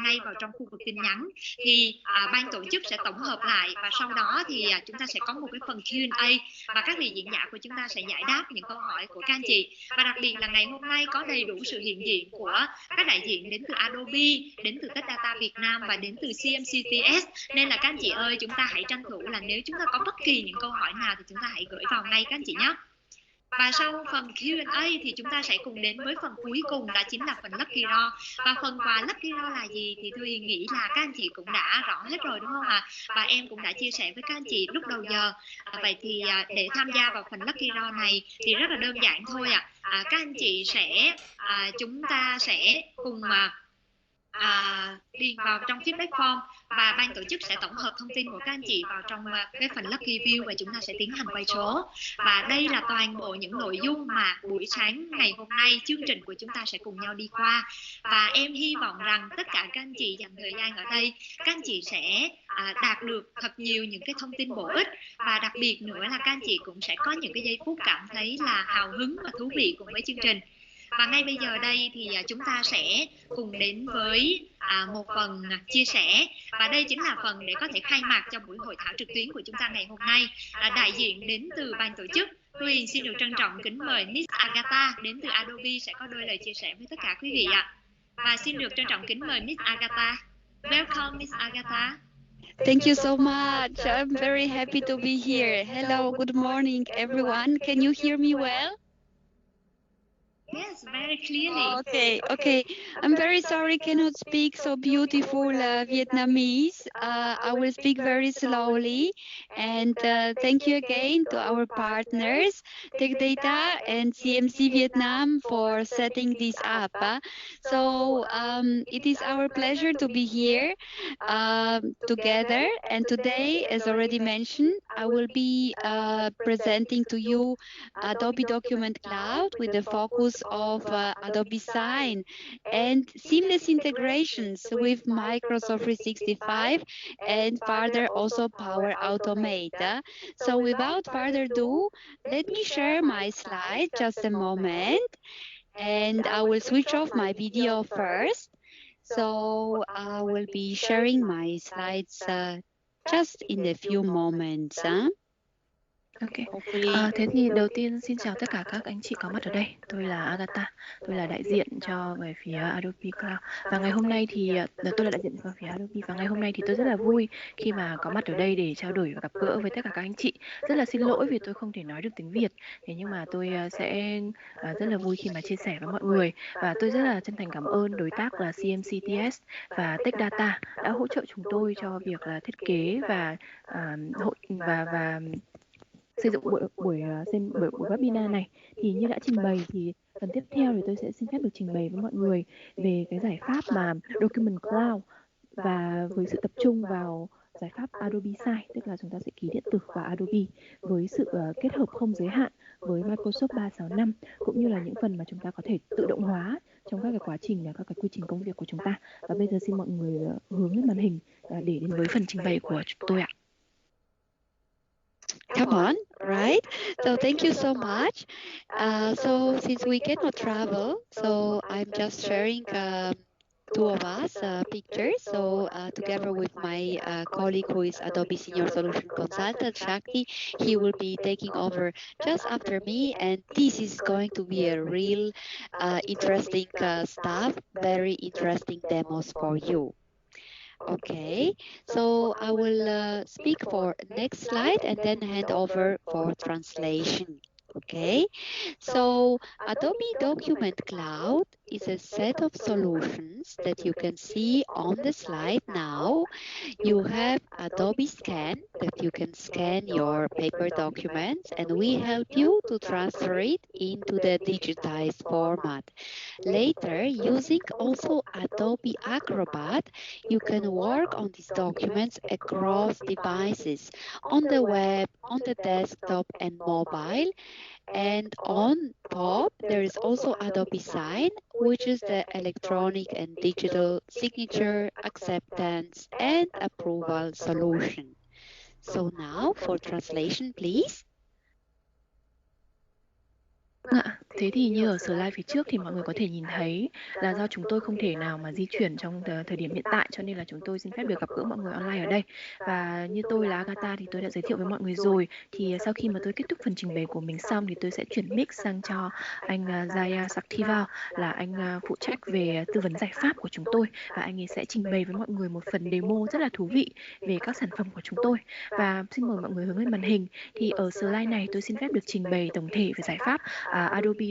ngay vào trong khu vực tin nhắn. Thì ban tổ chức sẽ tổng hợp lại và sau đó thì chúng ta sẽ có một cái phần Q&A và các vị diễn giả của chúng ta sẽ giải đáp những câu hỏi của các anh chị. Và đặc biệt là ngày hôm nay có đầy đủ sự hiện diện của các đại diện đến từ Adobe, đến từ Tech Data Việt Nam và đến từ CMCTS, nên là các anh chị ơi, chúng ta hãy tranh thủ là nếu chúng ta có bất kỳ những câu hỏi nào thì chúng ta hãy gửi vào ngay các anh chị nhé. Và sau phần Q&A thì chúng ta sẽ cùng đến với phần cuối cùng, đó chính là phần Lucky Draw. Và phần quà Lucky Draw là gì thì tôi nghĩ là các anh chị cũng đã rõ hết rồi đúng không ạ? Và em cũng đã chia sẻ với các anh chị lúc đầu giờ. Vậy thì để tham gia vào phần Lucky Draw này thì rất là đơn giản thôi ạ. Các anh chị sẽ chúng ta sẽ cùng điền vào trong feedback form và ban tổ chức sẽ tổng hợp thông tin của các anh chị vào trong cái phần Lucky View và chúng ta sẽ tiến hành quay số. Và đây là toàn bộ những nội dung mà buổi sáng ngày hôm nay chương trình của chúng ta sẽ cùng nhau đi qua. Và em hy vọng rằng tất cả các anh chị dành thời gian ở đây, các anh chị sẽ đạt được thật nhiều những cái thông tin bổ ích, và đặc biệt nữa là các anh chị cũng sẽ có những cái giây phút cảm thấy là hào hứng và thú vị cùng với chương trình. Và ngay bây giờ đây thì chúng ta sẽ cùng đến với một phần chia sẻ, và đây chính là phần để có thể khai mạc cho buổi hội thảo trực tuyến của chúng ta ngày hôm nay. Đại diện đến từ ban tổ chức, Huyền xin được trân trọng kính mời Miss Agatha đến từ Adobe sẽ có đôi lời chia sẻ với tất cả quý vị ạ. Và xin được trân trọng kính mời Miss Agatha. Welcome Miss Agatha. Thank you so much. I'm very happy to be here. Hello, good morning everyone. Can you hear me well? Yes, very clearly. Okay. I'm very sorry cannot speak so beautiful Vietnamese. I will speak very slowly. And thank you again to our partners, Tech Data and CMC Vietnam, for setting this up. So it is our pleasure to be here together. And today, as already mentioned, I will be presenting to you Adobe Document Cloud with the focus of Adobe Sign and seamless integrations with Microsoft 365 and further also Power Automate. So without further ado, let me share my slide just a moment, and I will switch off my video first. So I will be sharing my slides just in a few moments. Ok, thế thì đầu tiên xin chào tất cả các anh chị có mặt ở đây. Tôi là Agatha, tôi là đại diện cho về phía Adobe Cloud. Và ngày hôm nay thì tôi là đại diện cho phía Adobe, và ngày hôm nay thì tôi rất là vui khi mà có mặt ở đây để trao đổi và gặp gỡ với tất cả các anh chị. Rất là xin lỗi vì tôi không thể nói được tiếng Việt, thế nhưng mà tôi sẽ rất là vui khi mà chia sẻ với mọi người. Và tôi rất là chân thành cảm ơn đối tác là CMCTS và Tech Data đã hỗ trợ chúng tôi cho việc là thiết kế và xây dựng buổi webinar này. Thì như đã trình bày thì phần tiếp theo thì tôi sẽ xin phép được trình bày với mọi người về cái giải pháp mà Document Cloud, và với sự tập trung vào giải pháp Adobe Sign, tức là chúng ta sẽ ký điện tử vào Adobe với sự kết hợp không giới hạn với Microsoft 365, cũng như là những phần mà chúng ta có thể tự động hóa trong các cái quá trình và các cái quy trình công việc của chúng ta. Và bây giờ xin mọi người hướng lên màn hình để đến với phần trình bày của tôi ạ. Come on, right? So thank you so much. So since we cannot travel, so I'm just sharing two of us pictures. So together with my colleague who is Adobe Senior Solution Consultant, Shakti, he will be taking over just after me. And this is going to be a real interesting stuff, very interesting demos for you. Okay, so I will speak for next slide and then hand over for translation. Okay, so Adobe Document Cloud is a set of solutions that you can see on the slide now. You have Adobe Scan, that you can scan your paper documents, and we help you to transfer it into the digitized format. Later, using also Adobe Acrobat, you can work on these documents across devices, on the web, on the desktop and mobile. And on top, there is also Adobe Sign, which is the electronic and digital signature, acceptance, and approval solution. So now for translation, please. Vâng ạ, thế thì như ở slide phía trước thì mọi người có thể nhìn thấy là do chúng tôi không thể nào mà di chuyển trong thời điểm hiện tại, cho nên là chúng tôi xin phép được gặp gỡ mọi người online ở đây. Và như tôi là Agatha thì tôi đã giới thiệu với mọi người rồi. Thì sau khi mà tôi kết thúc phần trình bày của mình xong thì tôi sẽ chuyển mic sang cho anh Jaya Saktival, là anh phụ trách về tư vấn giải pháp của chúng tôi. Và anh ấy sẽ trình bày với mọi người một phần demo rất là thú vị về các sản phẩm của chúng tôi. Và xin mời mọi người hướng lên màn hình. Thì ở slide này tôi xin phép được trình bày tổng thể về giải pháp Adobe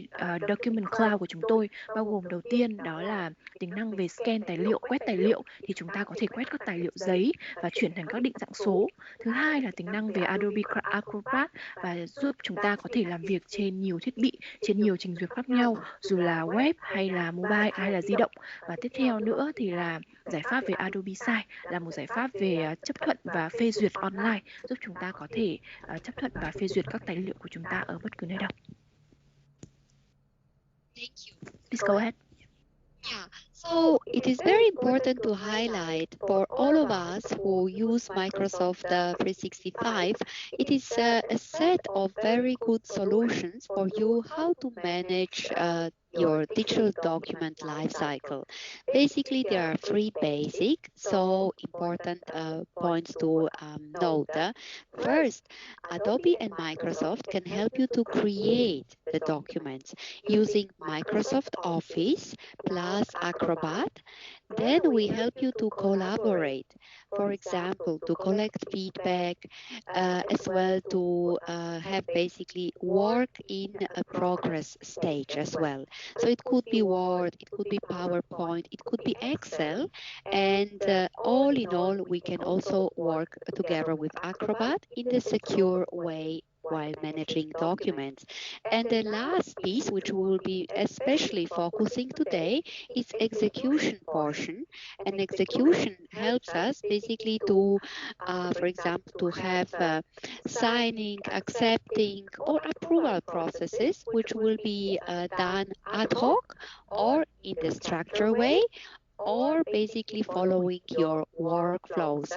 Document Cloud của chúng tôi, bao gồm đầu tiên đó là tính năng về scan tài liệu, quét tài liệu, thì chúng ta có thể quét các tài liệu giấy và chuyển thành các định dạng số. Thứ hai là tính năng về Adobe Acrobat và giúp chúng ta có thể làm việc trên nhiều thiết bị, trên nhiều trình duyệt khác nhau, dù là web hay là mobile hay là di động. Và tiếp theo nữa thì là giải pháp về Adobe Sign, là một giải pháp về chấp thuận và phê duyệt online, giúp chúng ta có thể chấp thuận và phê duyệt các tài liệu của chúng ta ở bất cứ nơi đâu. Thank you. Please go ahead. Yeah, so it is very important to highlight for all of us who use Microsoft 365, it is a set of very good solutions for you how to manage your digital document lifecycle. Basically, there are three basic, so important points to note. First, Adobe and Microsoft can help you to create the documents using Microsoft Office plus Acrobat. Then we help you to collaborate, for example, to collect feedback, as well to have basically work in a progress stage as well. So it could be Word, it could be PowerPoint, it could be Excel, and all in all, we can also work together with Acrobat in the secure way while managing documents. And the last piece, which we will be especially focusing today, is execution portion. And execution helps us basically to, for example, to have signing, accepting, or approval processes, which will be done ad hoc or in the structured way, or basically following your workflows.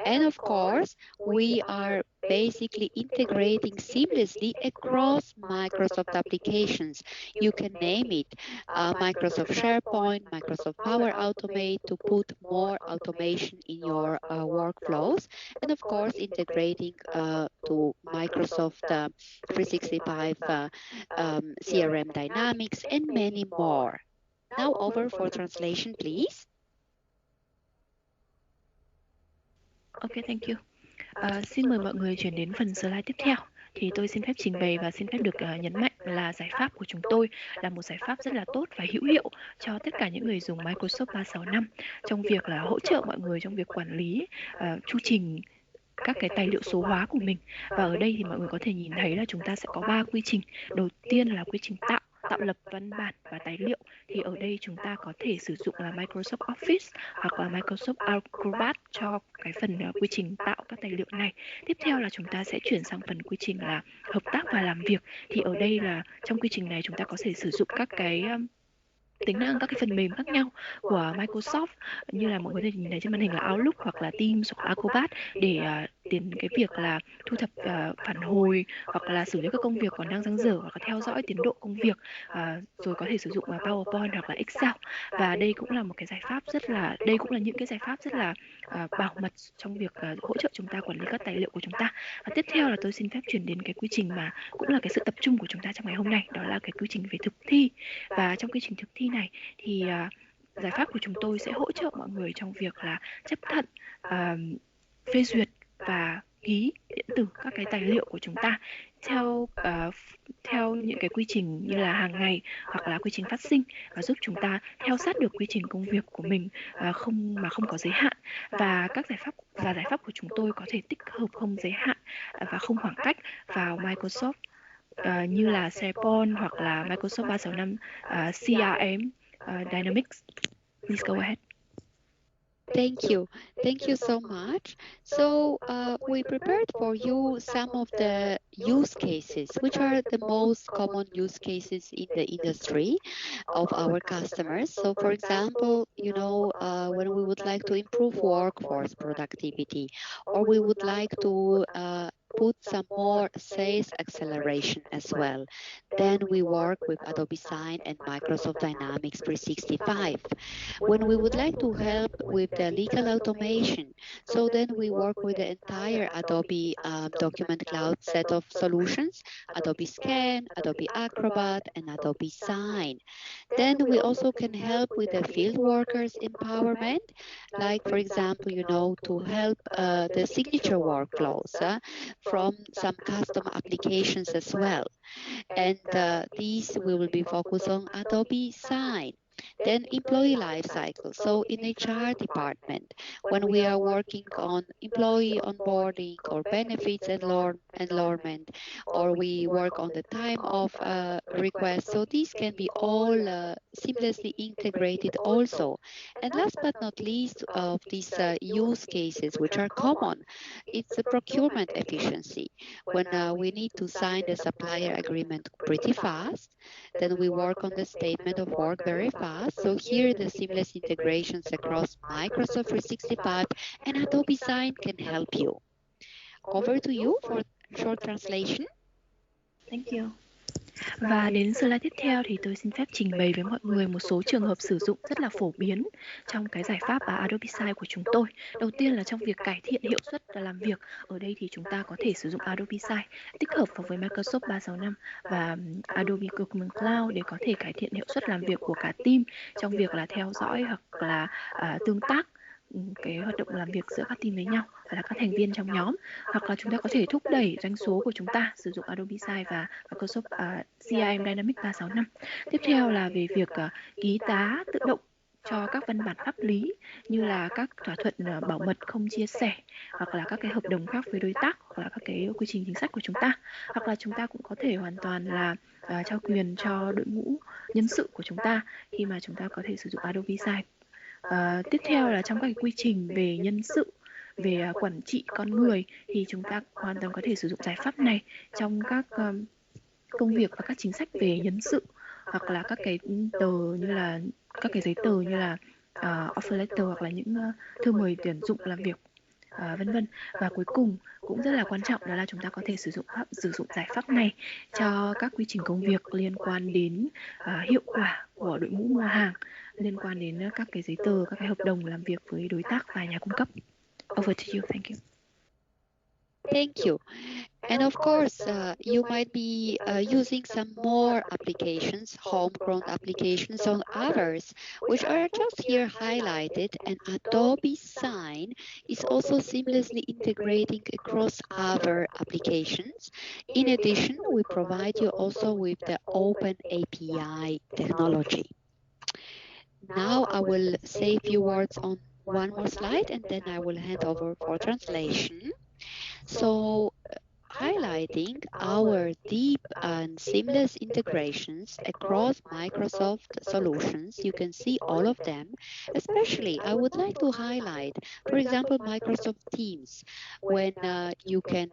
And of course, we are basically integrating seamlessly across Microsoft applications. You can name it Microsoft SharePoint, Microsoft Power Automate to put more automation in your workflows. And of course, integrating to Microsoft 365 CRM Dynamics and many more. Now over for translation, please. Okay, thank you. Xin mời mọi người chuyển đến phần slide tiếp theo. Thì tôi xin phép trình bày và xin phép được nhấn mạnh là giải pháp của chúng tôi là một giải pháp rất là tốt và hữu hiệu cho tất cả những người dùng Microsoft 365 trong việc là hỗ trợ mọi người trong việc quản lý chu trình các cái tài liệu số hóa của mình. Và ở đây thì mọi người có thể nhìn thấy là chúng ta sẽ có 3 quy trình. Đầu tiên là quy trình tạo lập văn bản và tài liệu, thì ở đây chúng ta có thể sử dụng là Microsoft Office hoặc là Microsoft Acrobat cho cái phần quy trình tạo các tài liệu này. Tiếp theo là chúng ta sẽ chuyển sang phần quy trình là hợp tác và làm việc, thì ở đây là trong quy trình này chúng ta có thể sử dụng các cái tính năng, các cái phần mềm khác nhau của Microsoft, như là mọi người có thể nhìn thấy trên màn hình là Outlook hoặc là Teams hoặc là Acrobat, để tiến cái việc là thu thập phản hồi hoặc là xử lý các công việc còn đang dang dở, hoặc là theo dõi tiến độ công việc, rồi có thể sử dụng PowerPoint hoặc là Excel. Và đây cũng là một cái giải pháp đây cũng là những cái giải pháp rất là bảo mật trong việc hỗ trợ chúng ta quản lý các tài liệu của chúng ta. Và tiếp theo là tôi xin phép chuyển đến cái quy trình mà cũng là cái sự tập trung của chúng ta trong ngày hôm nay, đó là cái quy trình về thực thi. Và trong quy trình thực thi này thì giải pháp của chúng tôi sẽ hỗ trợ mọi người trong việc là chấp thuận, phê duyệt và ký điện tử các cái tài liệu của chúng ta theo những cái quy trình như là hàng ngày hoặc là quy trình phát sinh, và giúp chúng ta theo sát được quy trình công việc của mình không có giới hạn. Và giải pháp của chúng tôi có thể tích hợp không giới hạn và không khoảng cách vào Microsoft như là SharePoint hoặc là Microsoft 365 CRM Dynamics. Please go ahead. Thank you so much. So we prepared for you some of the use cases, which are the most common use cases in the industry of our customers. So for example, when we would like to improve workforce productivity, or we would like to put some more sales acceleration as well, then we work with Adobe Sign and Microsoft Dynamics 365. When we would like to help with the legal automation, so then we work with the entire Adobe Document Cloud set of solutions, Adobe Scan, Adobe Acrobat, and Adobe Sign. Then we also can help with the field workers empowerment, like for example, to help the signature workflows from some custom applications as well. And these we will be focused on Adobe Sign. Then employee life cycle. So in HR department, when we are working on employee onboarding or benefits enrollment, or we work on the time of request, so these can be all seamlessly integrated also. And last but not least of these use cases, which are common, it's the procurement efficiency. When we need to sign the supplier agreement pretty fast, then we work on the statement of work very fast. So here the seamless integrations across Microsoft 365 and Adobe Sign can help you. Over to you for short translation. Thank you. Và đến slide tiếp theo thì tôi xin phép trình bày với mọi người một số trường hợp sử dụng rất là phổ biến trong cái giải pháp Adobe Sign của chúng tôi. Đầu tiên là trong việc cải thiện hiệu suất làm việc. Ở đây thì chúng ta có thể sử dụng Adobe Sign tích hợp vào với Microsoft 365 và Adobe Document Cloud để có thể cải thiện hiệu suất làm việc của cả team trong việc là theo dõi hoặc là tương tác cái hoạt động làm việc giữa các team với nhau và là các thành viên trong nhóm, hoặc là chúng ta có thể thúc đẩy doanh số của chúng ta sử dụng Adobe Sign và Microsoft CRM Dynamics 365. Tiếp theo là về việc ký tá tự động cho các văn bản pháp lý như là các thỏa thuận bảo mật không chia sẻ, hoặc là các cái hợp đồng khác với đối tác, hoặc là các cái quy trình chính sách của chúng ta, hoặc là chúng ta cũng có thể hoàn toàn là trao quyền cho đội ngũ nhân sự của chúng ta khi mà chúng ta có thể sử dụng Adobe Sign. Tiếp theo là trong các cái quy trình về nhân sự, về quản trị con người thì chúng ta hoàn toàn có thể sử dụng giải pháp này trong các công việc và các chính sách về nhân sự, hoặc là các cái tờ như là các cái giấy tờ như là offer letter hoặc là những thư mời tuyển dụng làm việc, vân vân. Và cuối cùng cũng rất là quan trọng đó là chúng ta có thể sử dụng giải pháp này cho các quy trình công việc liên quan đến hiệu quả của đội ngũ mua hàng, liên quan đến các cái giấy tờ, các cái hợp đồng làm việc với đối tác và nhà cung cấp. Over to you. Thank you. Thank you. And of course, you might be using some more applications, homegrown applications on others, which are just here highlighted. And Adobe Sign is also seamlessly integrating across other applications. In addition, we provide you also with the Open API technology. Now I will say a few words on one more slide, and then I will hand over for translation. So, highlighting our deep and seamless integrations across Microsoft solutions. You can see all of them. Especially, I would like to highlight, for example, Microsoft Teams, when you can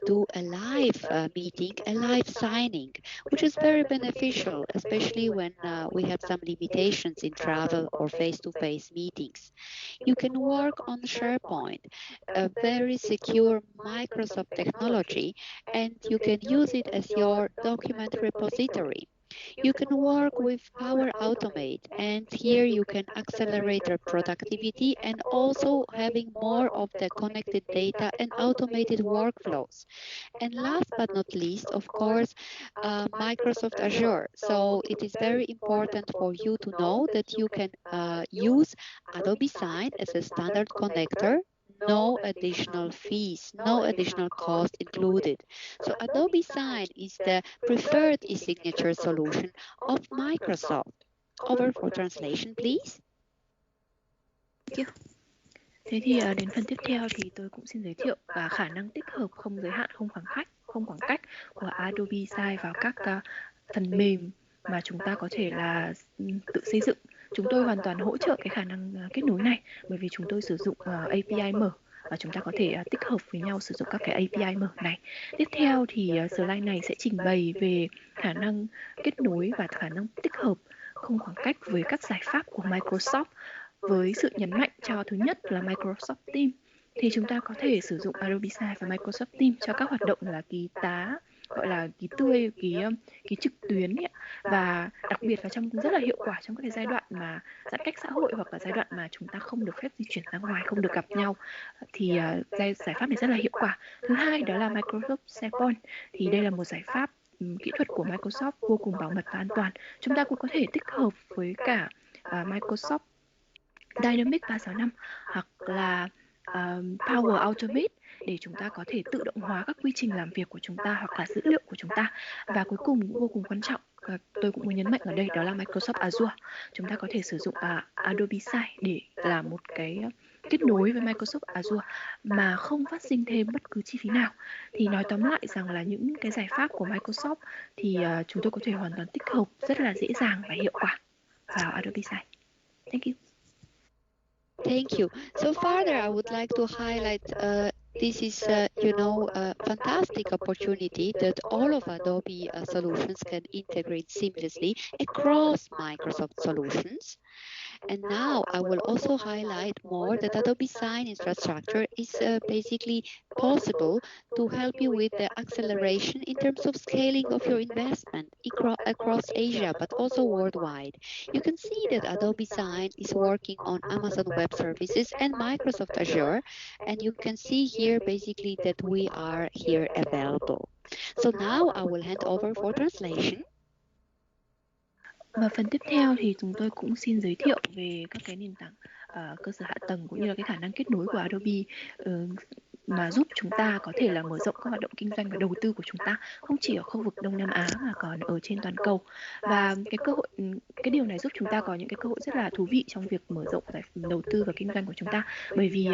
do a live meeting, a live signing, which is very beneficial, especially when we have some limitations in travel or face-to-face meetings. You can work on SharePoint, a very secure Microsoft technology, and you can use it as your document repository. You can work with Power Automate, and here you can accelerate your productivity and also having more of the connected data and automated workflows. And last but not least, of course, Microsoft Azure. So it is very important for you to know that you can use Adobe Sign as a standard connector. No additional fees, no additional cost included. So Adobe Sign is the preferred e-signature solution of Microsoft. Over for translation, please. Thank you. Thế thì đến phần tiếp theo thì tôi cũng xin giới thiệu khả năng tích hợp không giới hạn, không khoảng cách của Adobe Sign vào các phần mềm mà chúng ta có thể là tự xây dựng. Chúng tôi hoàn toàn hỗ trợ cái khả năng kết nối này bởi vì chúng tôi sử dụng API mở và chúng ta có thể tích hợp với nhau sử dụng các cái API mở này. Tiếp theo thì slide này sẽ trình bày về khả năng kết nối và khả năng tích hợp không khoảng cách với các giải pháp của Microsoft, với sự nhấn mạnh cho thứ nhất là Microsoft Teams. Thì chúng ta có thể sử dụng Adobe Sign và Microsoft Teams cho các hoạt động là ký tá, gọi là ký tươi, ký trực tuyến ấy. Và đặc biệt là rất là hiệu quả trong các cái giai đoạn mà giãn cách xã hội hoặc là giai đoạn mà chúng ta không được phép di chuyển ra ngoài, không được gặp nhau, thì giải pháp này rất là hiệu quả. Thứ hai đó là Microsoft SharePoint. Thì đây là một giải pháp kỹ thuật của Microsoft vô cùng bảo mật và an toàn. Chúng ta cũng có thể tích hợp với cả Microsoft Dynamics 365 hoặc là Power Automate để chúng ta có thể tự động hóa các quy trình làm việc của chúng ta hoặc là dữ liệu của chúng ta. Và cuối cùng vô cùng quan trọng, tôi cũng muốn nhấn mạnh ở đây, đó là Microsoft Azure. Chúng ta có thể sử dụng Adobe Sign để làm một cái kết nối với Microsoft Azure mà không phát sinh thêm bất cứ chi phí nào. Thì nói tóm lại rằng là những cái giải pháp của Microsoft thì chúng tôi có thể hoàn toàn tích hợp rất là dễ dàng và hiệu quả vào Adobe Sign. Thank you. Thank you. So further, I would like to highlight this is, a fantastic opportunity that all of Adobe solutions can integrate seamlessly across Microsoft solutions. And now I will also highlight more that Adobe Sign infrastructure is basically possible to help you with the acceleration in terms of scaling of your investment across Asia, but also worldwide. You can see that Adobe Sign is working on Amazon Web Services and Microsoft Azure, and you can see here basically that we are here available. So now I will hand over for translation. Và phần tiếp theo thì chúng tôi cũng xin giới thiệu về các cái nền tảng cơ sở hạ tầng cũng như là cái khả năng kết nối của Adobe mà giúp chúng ta có thể là mở rộng các hoạt động kinh doanh và đầu tư của chúng ta không chỉ ở khu vực Đông Nam Á mà còn ở trên toàn cầu. Và cái điều này giúp chúng ta có những cái cơ hội rất là thú vị trong việc mở rộng đầu tư và kinh doanh của chúng ta, bởi vì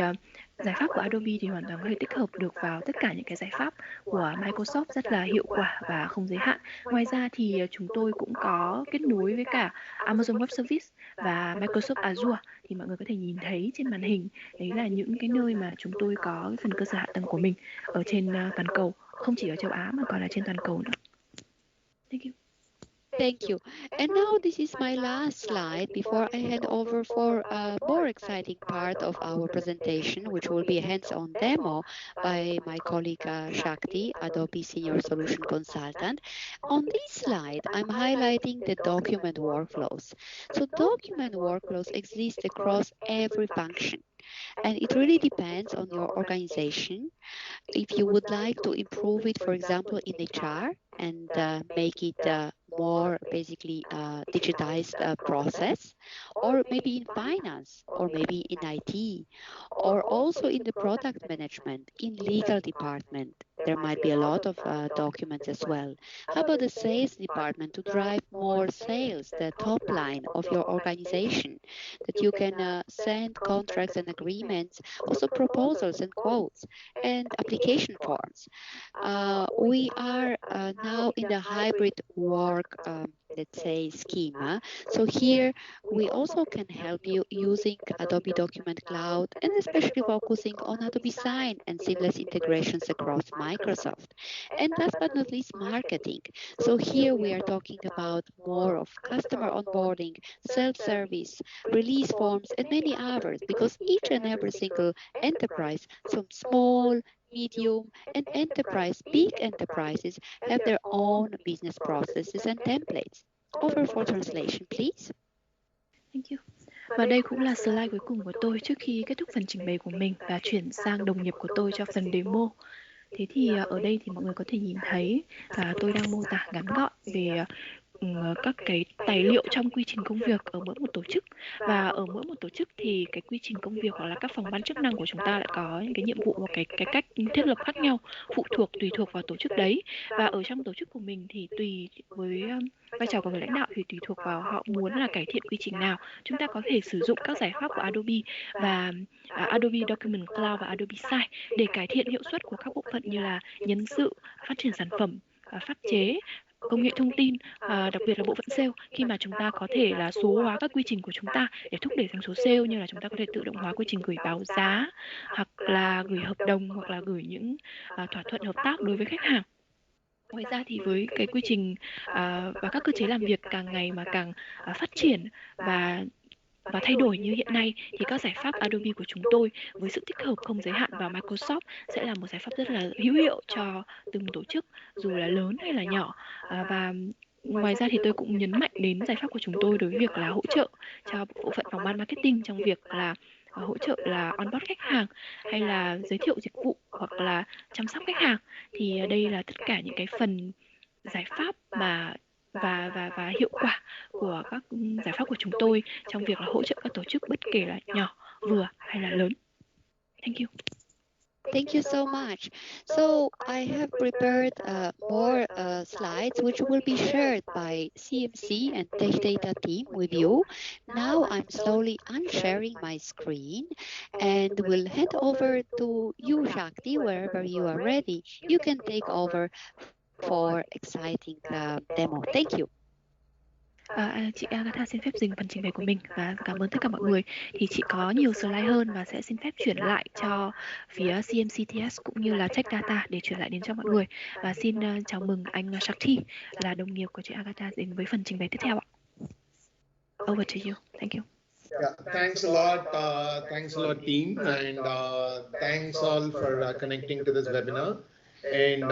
giải pháp của Adobe thì hoàn toàn có thể tích hợp được vào tất cả những cái giải pháp của Microsoft rất là hiệu quả và không giới hạn. Ngoài ra thì chúng tôi cũng có kết nối với cả Amazon Web Service và Microsoft Azure. Thì mọi người có thể nhìn thấy trên màn hình, đấy là những cái nơi mà chúng tôi có phần cơ sở hạ tầng của mình ở trên toàn cầu, không chỉ ở châu Á mà còn là trên toàn cầu nữa. Thank you. Thank you. And now this is my last slide before I hand over for a more exciting part of our presentation, which will be a hands-on demo by my colleague Shakti, Adobe Senior Solution Consultant. On this slide, I'm highlighting the document workflows. So document workflows exist across every function. And it really depends on your organization. If you would like to improve it, for example, in HR and make it more basically digitized process, or maybe in finance, or maybe in IT, or also in the product management, in legal department. There might be a lot of documents as well. How about the sales department to drive more sales, the top line of your organization, that you can send contracts and agreements, also proposals and quotes, and application forms. We are now in the hybrid work, let's say, schema. So here we also can help you using Adobe Document Cloud and especially focusing on Adobe Sign and seamless integrations across Microsoft. And last but not least, marketing. So here we are talking about more of customer onboarding, self-service, release forms, and many others, because each and every single enterprise, from small, medium, and enterprise, big enterprises, have their own business processes and templates. Over for translation, please. Thank you. Và đây cũng là slide cuối cùng của tôi trước khi kết thúc phần trình bày của mình và chuyển sang đồng nghiệp của tôi cho phần demo. Thế thì ở đây thì mọi người có thể nhìn thấy tôi đang mô tả ngắn gọn về các cái tài liệu trong quy trình công việc ở mỗi một tổ chức. Và ở mỗi một tổ chức thì cái quy trình công việc hoặc là các phòng ban chức năng của chúng ta lại có những cái nhiệm vụ và cái cách thiết lập khác nhau, tùy thuộc vào tổ chức đấy. Và ở trong tổ chức của mình thì tùy với vai trò của người lãnh đạo thì tùy thuộc vào họ muốn là cải thiện quy trình nào. Chúng ta có thể sử dụng các giải pháp của Adobe và Adobe Document Cloud và Adobe Sign để cải thiện hiệu suất của các bộ phận như là nhân sự, phát triển sản phẩm, pháp chế, công nghệ thông tin, đặc biệt là bộ phận sale, khi mà chúng ta có thể là số hóa các quy trình của chúng ta để thúc đẩy doanh số sale, như là chúng ta có thể tự động hóa quy trình gửi báo giá, hoặc là gửi hợp đồng, hoặc là gửi những thỏa thuận hợp tác đối với khách hàng. Ngoài ra thì với cái quy trình và các cơ chế làm việc càng ngày mà càng phát triển và và thay đổi như hiện nay thì các giải pháp Adobe của chúng tôi với sự tích hợp không giới hạn vào Microsoft sẽ là một giải pháp rất là hữu hiệu cho từng tổ chức dù là lớn hay là nhỏ. Và ngoài ra thì tôi cũng nhấn mạnh đến giải pháp của chúng tôi đối với việc là hỗ trợ cho bộ phận phòng ban marketing trong việc là hỗ trợ là onboard khách hàng hay là giới thiệu dịch vụ hoặc là chăm sóc khách hàng. Thì đây là tất cả những cái phần giải pháp mà và hiệu quả của các giải pháp của chúng tôi trong việc là hỗ trợ các tổ chức bất kể là nhỏ, vừa hay là lớn. Thank you. Thank you so much. So I have prepared more slides which will be shared by CMC and Tech Data team with you. Now I'm slowly unsharing my screen and will hand over to you, Shakti, wherever you are ready. You can take over for exciting demo. Thank you. Chị Agatha xin phép dừng phần trình bày của mình và cảm ơn tất cả mọi người. Thì chị có nhiều slide hơn và sẽ xin phép chuyển lại cho phía CMCTS cũng như là Tech Data để chuyển lại đến cho mọi người. Và xin chào mừng anh Shakti là đồng nghiệp của chị Agatha đến với phần trình bày tiếp theo ạ. Over to you. Thank you. Yeah, thanks a lot team, and thanks all for connecting to this webinar. And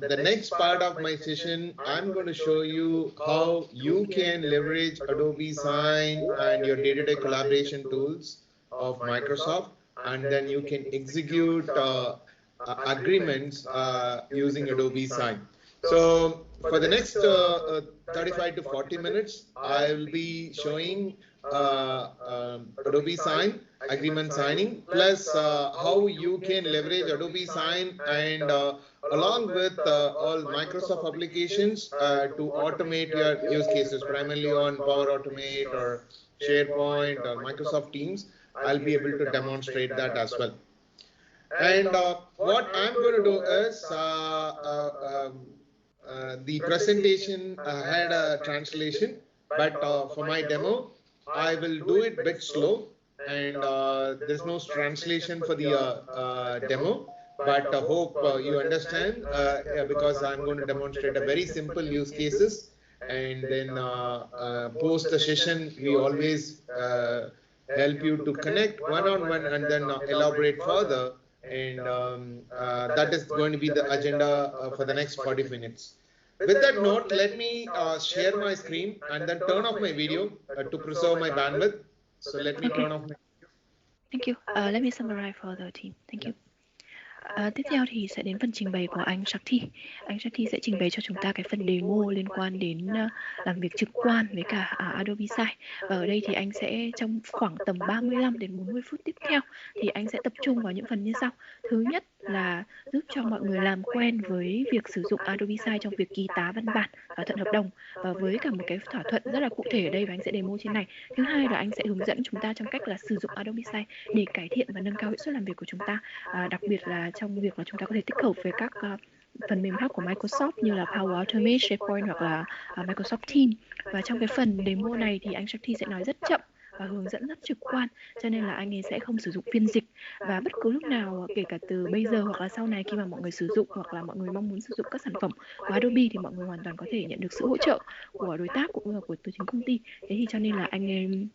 the next part of my session, I'm going to show you how you can leverage Adobe Sign and your day-to-day collaboration tools of Microsoft, and then you can execute agreements using Adobe Sign. So for the next 35 to 40 minutes, I will be showing Adobe Sign, agreement signing, plus how you can leverage Adobe Sign and along with all Microsoft applications to automate your use cases, primarily on Power Automate or SharePoint or Microsoft Teams. I'll be able to demonstrate that as well. And what I'm going to do is the presentation had a translation, but for my demo, I will do it a bit slow, and there's no translation for the demo, but I hope you understand because I'm going to demonstrate a very simple use cases, and then post the session, we always help you to connect one-on-one and then elaborate further, and that is going to be the agenda for the next 40 minutes. With that note, let me share my screen and then turn off my video to preserve my bandwidth. So let me turn off my video. Thank you. Let me summarize for the team. Thank you. Tiếp theo thì sẽ đến phần trình bày của anh Shakti. Anh Shakti sẽ trình bày cho chúng ta cái phần demo liên quan đến làm việc trực quan với cả Adobe Sign. Và ở đây thì anh sẽ trong khoảng tầm 35 đến 40 phút tiếp theo thì anh sẽ tập trung vào những phần như sau. Thứ nhất là giúp cho mọi người làm quen với việc sử dụng Adobe Sign trong việc ký tá văn bản, thỏa thuận hợp đồng và với cả một cái thỏa thuận rất là cụ thể ở đây và anh sẽ demo trên này. Thứ hai là anh sẽ hướng dẫn chúng ta trong cách là sử dụng Adobe Sign để cải thiện và nâng cao hiệu suất làm việc của chúng ta, đặc biệt là trong việc là chúng ta có thể tích hợp với các phần mềm khác của Microsoft như là Power Automate, SharePoint hoặc là Microsoft Teams. Và trong cái phần demo này thì anh Shakti sẽ nói rất chậm và hướng dẫn rất trực quan, cho nên là anh ấy sẽ không sử dụng phiên dịch, và bất cứ lúc nào kể cả từ bây giờ hoặc là sau này khi mà mọi người sử dụng hoặc là mọi người mong muốn sử dụng các sản phẩm của Adobe thì mọi người hoàn toàn có thể nhận được sự hỗ trợ của đối tác cũng như là của từ chính công ty. Thế thì cho nên là anh ấy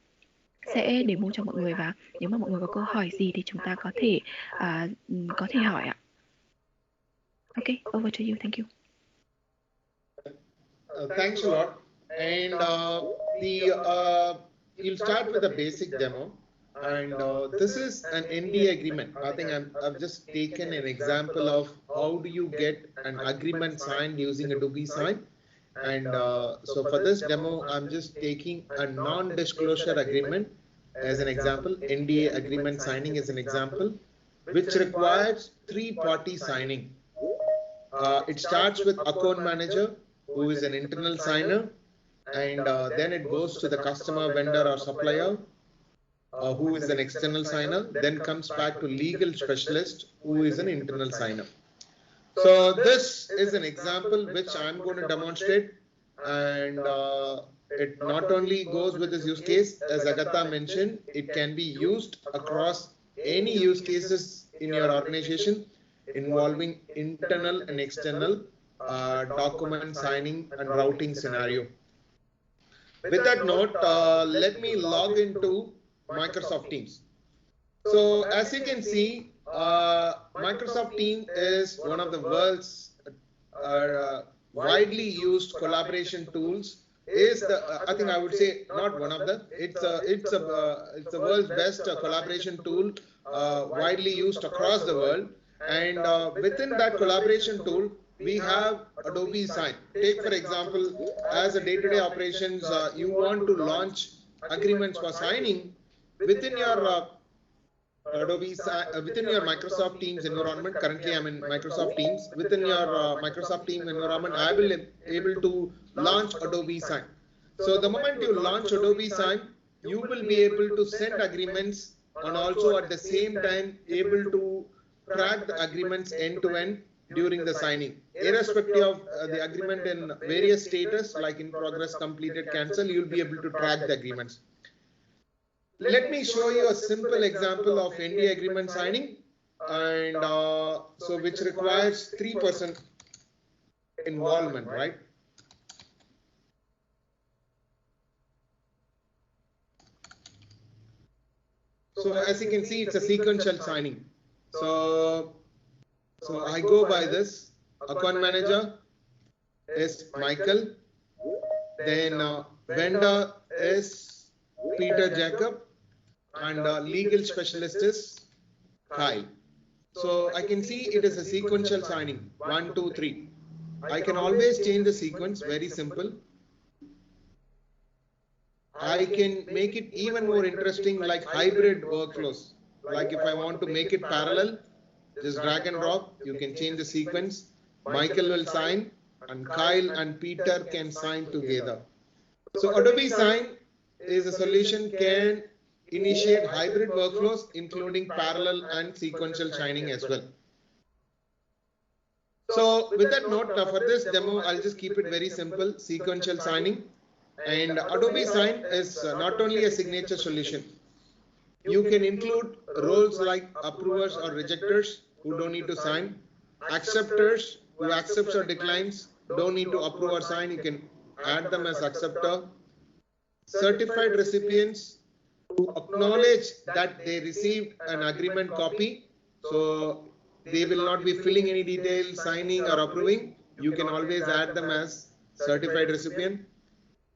sẽ demo cho mọi người, và nếu mà mọi người có câu hỏi gì thì chúng ta có thể hỏi ạ. Okay, over to you. Thank you. Thanks a lot. And you'll start with a basic demo, and this is an NDA agreement. I think I've just taken an example of how do you get an agreement signed using Adobe Sign. And so for this demo, I'm just taking a non-disclosure agreement as an example, NDA agreement signing as an example, which requires three-party signing. It starts with account manager, who is an internal signer, and then it goes to the customer, vendor or supplier, who is an external signer, then comes back to legal specialist, who is an internal signer. So this is an example which I'm going to demonstrate, and it not only goes with this use case, as Agatha mentioned, it can be used across any use cases in your organization involving internal and external document signing and routing scenario. With that note, let me log into Microsoft Teams. So as you can see, Microsoft Teams is one of the world's widely used collaboration tools. Is the I think I would say not one of the. It's the world's best collaboration tool, widely used across the world. And within that collaboration tool, we have Adobe Sign. Take for example, as a day-to-day operations, you want to launch agreements for signing within your within your Microsoft Teams environment. Currently, I'm in Microsoft Teams. Within your Microsoft Teams environment, I will be able to launch Adobe Sign. So the moment you launch Adobe Sign, you will be able to send agreements and also at the same time able to track the agreements end to end during the signing, irrespective of the agreement in various status like in progress, completed, cancel. You'll be able to track the agreements. Let me show you a simple example of NDA agreement signing, and so which requires 3% involvement, right? So as you can see, it's a sequential signing. So I go by this. Account manager is Michael. Then vendor is Peter Jacob. And legal specialist is Kyle. So I can see it is a sequential signing, 1, 2, 3. I can always change the sequence, very simple. I can make it even more interesting like hybrid workflows. Like if I want to make it parallel, just drag and drop, you can change the sequence. Michael will sign and Kyle and Peter can sign together. So Adobe Sign is a solution can initiate hybrid workflows, including parallel and sequential signing as well. So with that note, for this demo, I'll just keep it very simple, sequential signing. And Adobe Sign is not only a signature solution. You can include roles like approvers or rejectors who don't need to sign, acceptors who accepts or declines, don't need to approve or sign, you can add them as acceptor, certified recipients who acknowledge that they received an agreement copy, so they will not be filling any details, signing or approving. You can always add them as certified recipient.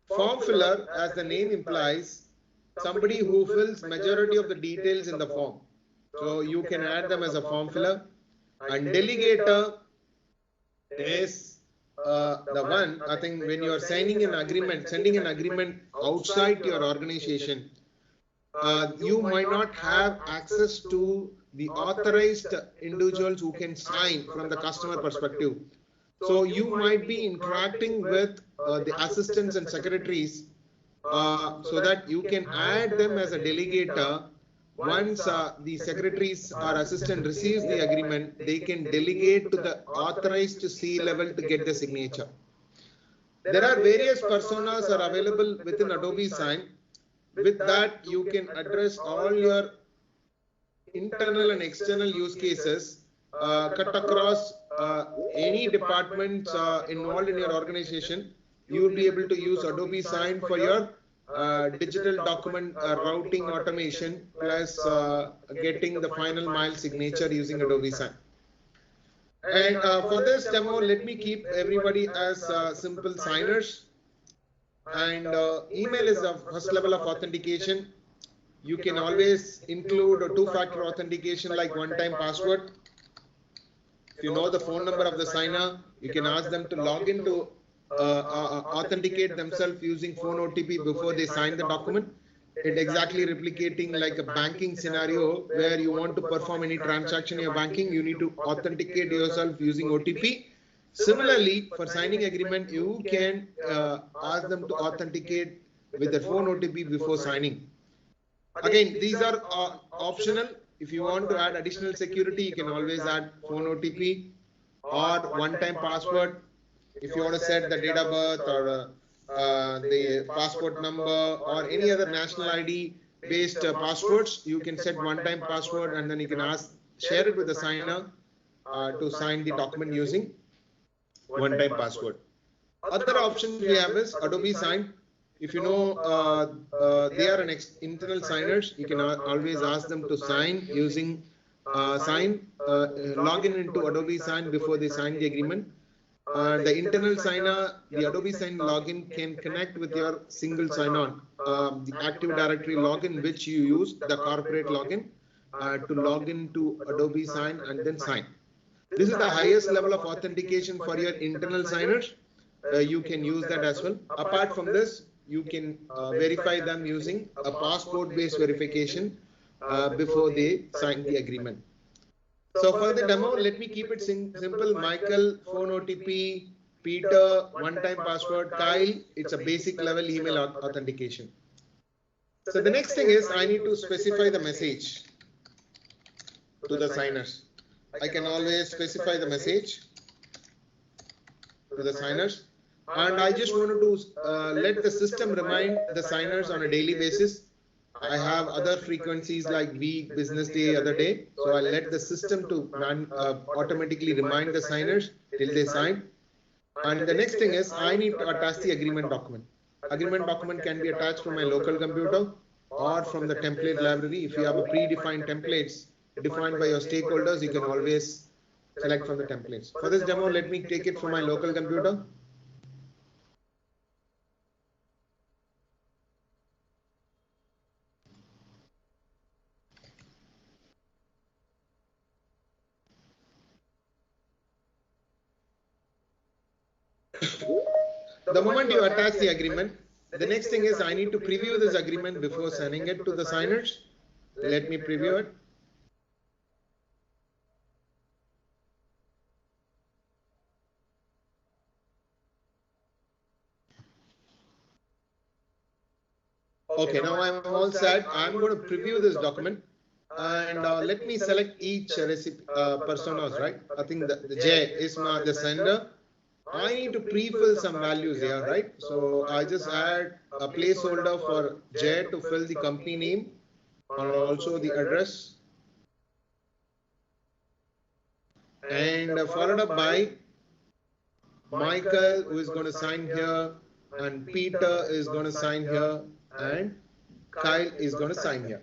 Form filler, as the name implies, somebody who fills majority of the details in the form. So you can add them as a form filler. And delegator is the one, I think when you are signing an agreement, sending an agreement outside your organization, you might not have access to the authorized individuals who can sign from the customer perspective. So you might be interacting with the assistants and secretaries so that you can add them as a delegator. Once the secretaries or assistant receives the agreement, they can delegate to the authorized C-level to get the signature. There are various personas are available within Adobe Sign. With that, you can address all your internal and external use cases, cut across any departments involved in your organization. You will be able to use Adobe Sign for your digital document routing automation, plus getting the final mile signature using Adobe Sign. And for this demo, let me keep everybody as simple signers. And email is the first level of authentication. You can always include a two-factor authentication like one-time password. If you know the phone number of the signer, you can ask them to log in to authenticate themselves using phone OTP before they sign the document. It exactly replicating like a banking scenario where you want to perform any transaction in your banking, you need to authenticate yourself using OTP. Similarly, for signing agreement, you can ask them to authenticate with their phone OTP before signing. Again, these are optional. If you want to add additional security, you can always add phone OTP or one-time password. If you want to set the date of birth or the passport number or any other national ID based passwords, you can set one-time password and then you can share it with the signer to sign the document using one-time password. Other options we have is Adobe Sign. if you know they are an internal signers, you can always ask them to sign using login into Adobe Sign before they sign the agreement. The internal signer, the Adobe Sign login can connect with your single sign-on, the Active Directory login which you use, the corporate login, to log into Adobe Sign and then sign. This is the highest level of authentication for your internal signers. You can use that as well. Apart from this, you can verify them using a passport-based verification before they sign the agreement. So for the demo, let me keep it simple. Michael, phone OTP, Peter, one-time password, Kyle, it's a basic level email authentication. So the next thing is I need to specify the message to the signers. I can always specify the message to the signers. And I just wanted to let the system remind the signers on a daily basis. I have other frequencies like week, business day, other day. So I'll let the system to automatically remind the signers till they sign. And the next thing is I need to attach the agreement document. Agreement document can be attached from my local computer or from the template library. If you have a predefined templates defined by your stakeholders, you can always select from the templates. For this demo, let me take it from my local computer. The moment you attach the agreement, the next thing is I need to preview this agreement before sending it to the signers. Let me preview it. Okay, now I'm all set. I'm going to preview this document. And let me select each personas, right? I think the J is the sender. I need to pre-fill some values here, right? So I just add a placeholder for J to fill the company name and also the address. And followed up by Michael, who is going to sign here, and Peter is going to sign here, and Kyle is going to sign here.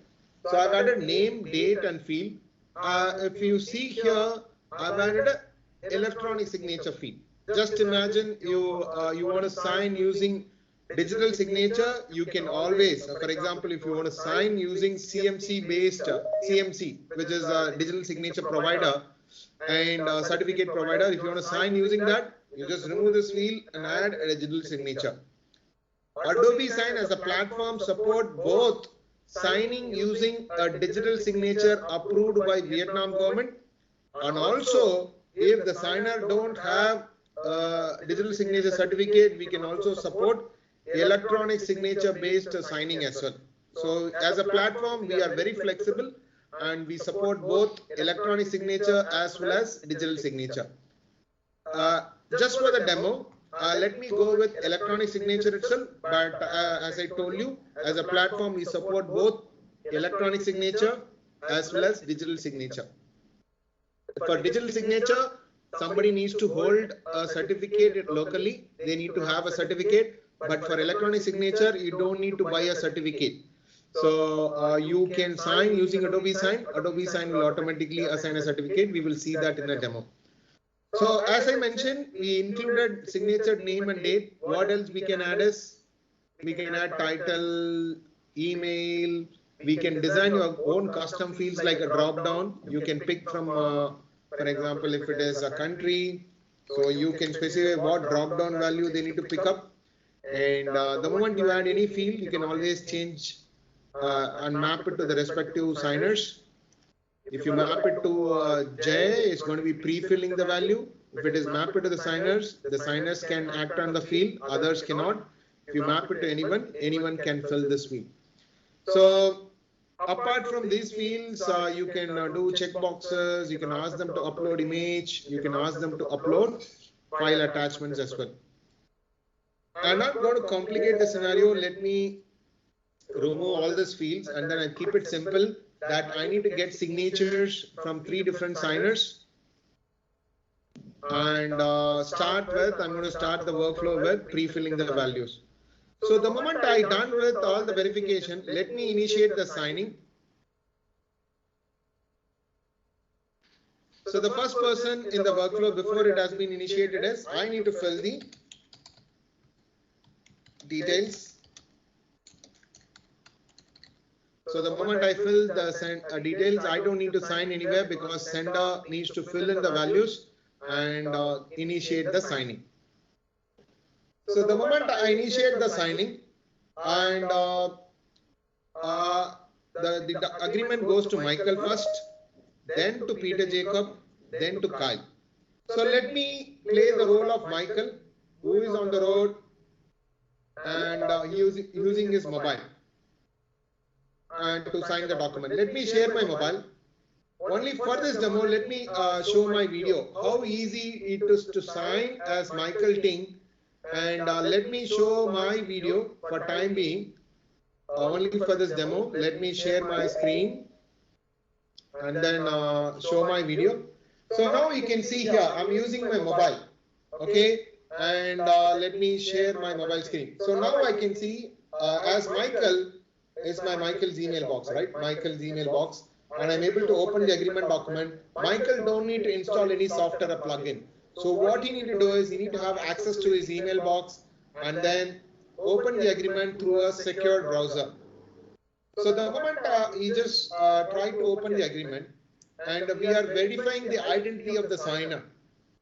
So I've added name, date, and field. If you see here, I've added an electronic signature field. Just imagine you want to sign using digital signature. You can always, for example, if you want to sign using CMC-based CMC, which is a digital signature provider and certificate provider, if you want to sign using that, you just remove this field and add a digital signature. Adobe Sign as a platform support both signing using a digital signature approved by Vietnam government, and also if the signer don't have digital signature certificate, we can also support electronic signature based signing as well. So as a platform, we are very flexible and we support both electronic signature as well as digital signature. Just for the demo, let me go with electronic signature itself, but as I told you, as a platform, we support both electronic signature as well as digital signature. For digital signature, somebody needs to hold a certificate locally. They need to have a certificate, but for electronic signature, you don't need to buy a certificate. So you can sign using Adobe Sign. Adobe Sign will automatically assign a certificate. We will see that in a demo. So as I mentioned, we included signature name and date. What else we can add is, we can add title, email. We can design your own custom fields like a drop down. You can pick from, for example, if it is a country, so you can specify what drop down value they need to pick up. And the moment you add any field, you can always change and map it to the respective signers. If you map it to J, it's going to be pre-filling the value. If it is mapped to the signers can act on the field, others cannot. If you map it to anyone, anyone can fill this field. So apart from these fields, you can do checkboxes, you can ask them to upload image, you can ask them to upload file attachments as well. I'm not going to complicate the scenario. Let me remove all these fields and then I keep it simple that I need to get signatures from 3 different signers. And I'm going to start the workflow with pre-filling the values. So the moment I done with all the verification, let me initiate the signing. So the first person in the workflow before it has been initiated is I need to fill the details. So the moment I fill the details, I don't need to sign anywhere because sender needs to fill in the values and initiate the signing. So the moment I initiate the signing and the agreement goes to Michael first, then to Peter Jacob, then to Kyle. So let me play the role of Michael, who is on the road and using his mobile and to sign the document. Let me share my mobile. Only for this demo, let me show my video, how easy it is to sign as Michael Ting. And let me show my video for time being. Only for this demo, let me share my screen and then show my video. So now you can see here, I'm using my mobile, okay, and let me share my mobile screen. So now I can see as Michael is my Michael's email box, right? Michael's email box, and I'm able to open the agreement document. Michael don't need to install any software or plugin. So what you need to do is you need to have access to his email box and then open the agreement through a secured browser. So the moment you just try to open the agreement, and we are verifying the identity of the signer.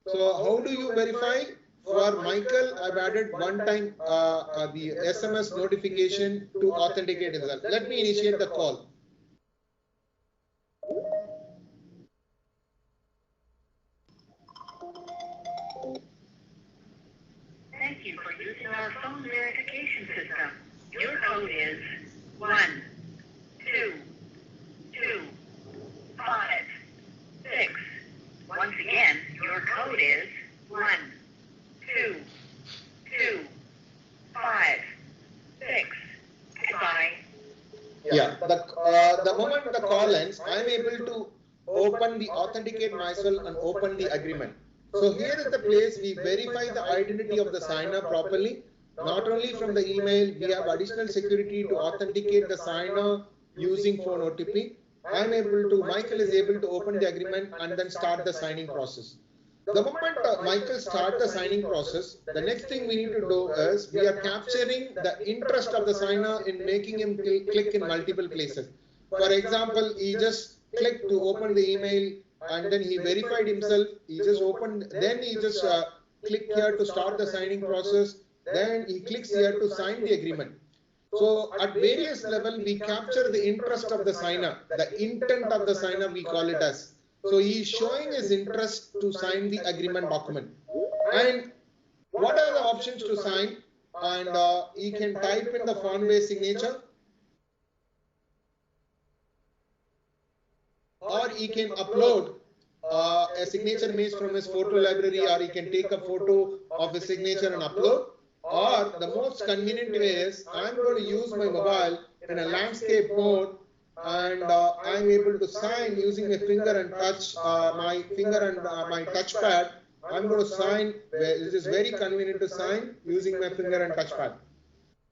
So how do you verify? For Michael, I've added one time the SMS notification to authenticate himself. Let me initiate the call. Thank you for using our phone verification system. Your code is 1, 2, 2, 5, 6. Once again, your code is 1, 2, 2, 5, 6. Goodbye. Yeah, the moment the call ends, I'm able to open the authenticate myself and open the agreement. So here is the place we verify the identity of the signer properly. Not only from the email, we have additional security to authenticate the signer using phone OTP. Michael is able to open the agreement and then start the signing process. The moment Michael starts the signing process, the next thing we need to do is we are capturing the interest of the signer in making him click in multiple places. For example, he just clicked to open the email and then he verified himself. He just opened, then he just click here to start the signing process. Then he clicks here to sign the agreement. So at various levels, we capture the interest of the signer, the intent of the signer, we call it as. So he is showing his interest to sign the agreement document. And what are the options to sign? And he can type in the font-based signature, or he can upload a signature image from his photo library, or he can take a photo of his signature and upload. Or the most convenient way is I'm going to use my mobile in a landscape mode, and I'm able to sign using my finger and touch my touchpad. I'm going to sign. It is very convenient to sign using my finger and touchpad.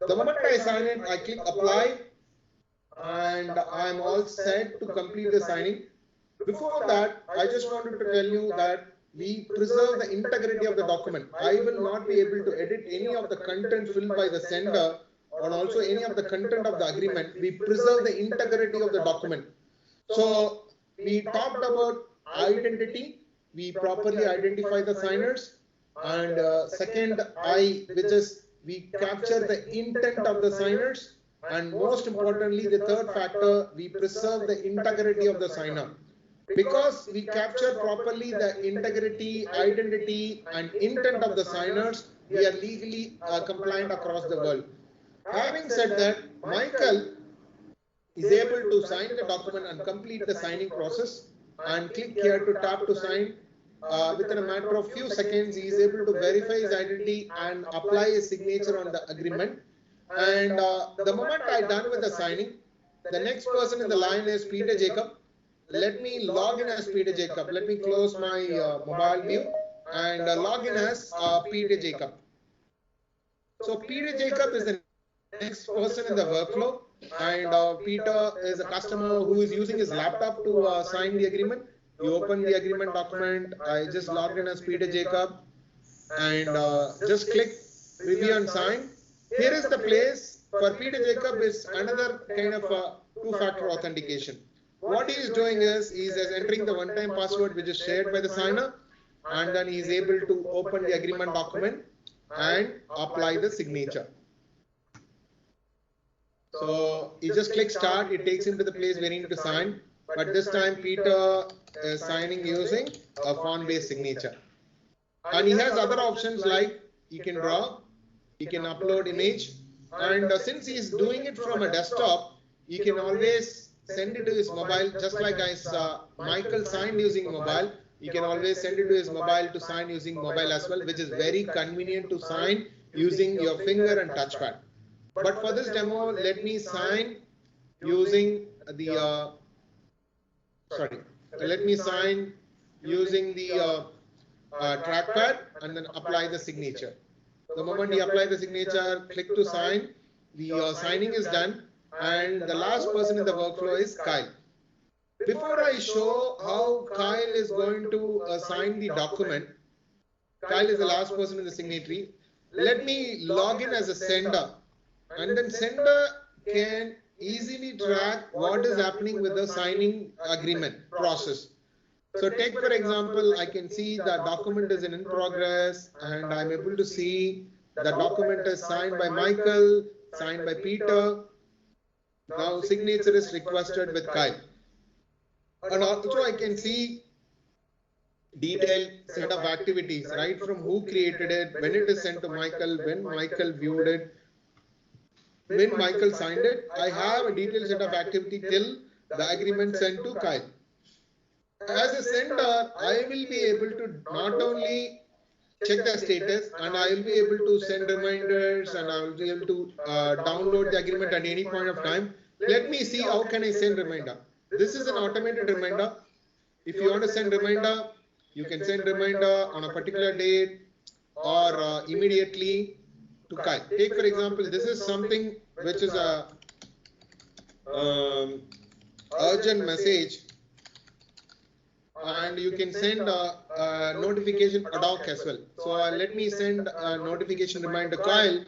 The moment I sign it, I click apply, and I'm all set to complete the signing. Before that, I just wanted to tell you that we preserve the integrity of the document. I will not be able to edit any of the content filled by the sender or also any of the content of the agreement. We preserve the integrity of the document. So we talked about identity. We properly identify the signers. And second, which is we capture the intent of the signers. And most importantly, the third factor, we preserve the integrity of the signer. Because we capture properly the integrity, identity, and intent of the signers, we are legally compliant across the world. Having said that, Michael is able to sign the document and complete the signing process, and click here to tap to sign. Within a matter of few seconds, he is able to verify his identity and apply his signature on the agreement. And the moment I done with the signing, the next person in the line is Peter Jacob. Let me log in as Peter Jacob. Let me close my mobile view and log in as Peter Jacob. So Peter Jacob is the next person in the workflow, and Peter is a customer who is using his laptop to sign the agreement. You open the agreement document. I just logged in as Peter Jacob, and just click review and sign. Here is the place for Peter Jacob. Is another kind of two-factor authentication. What he is doing is he is entering the one-time password which is shared by the signer, and then he is able to open the agreement document and apply the signature. So he just clicks start. It takes him to the place where he needs to sign. But this time Peter is signing using a font-based signature. And he has other options like he can draw, he can upload image, and since he is doing it from a desktop, he can always send it to his mobile, just like as Michael signed using mobile. You can always send it to his mobile to sign using mobile as well, which is very convenient to sign using your finger and touchpad. But for this demo, let me sign using the let me sign using the trackpad and then apply the signature. The moment you apply the signature, click to sign. The signing is done, and the last person in the workflow is Kyle. Before I show how Kyle is going to sign the document, Kyle is the last person in the signatory. Let me log in as a sender, and then sender can easily track what is happening with the signing agreement process. So take for example, I can see the document is in progress, and I'm able to see the document is signed by Michael, signed by Peter. Now signature is requested with Kyle. And also I can see detailed set of activities, right from who created it, when it is sent to Michael, when Michael viewed it, when Michael signed it. I have a detailed set of activity till the agreement sent to Kyle. As a sender, I will be able to not only check the status, and I will be able to send reminders, and I will be able to download the agreement at any point of time. Let me see how can I send reminder. This is an automated reminder. If you want to send reminder, you can send reminder on a particular date or immediately to Kyle. Take for example, this is something which is a urgent message, and you can send a notification ad hoc as well. So let me send a notification reminder to Kyle,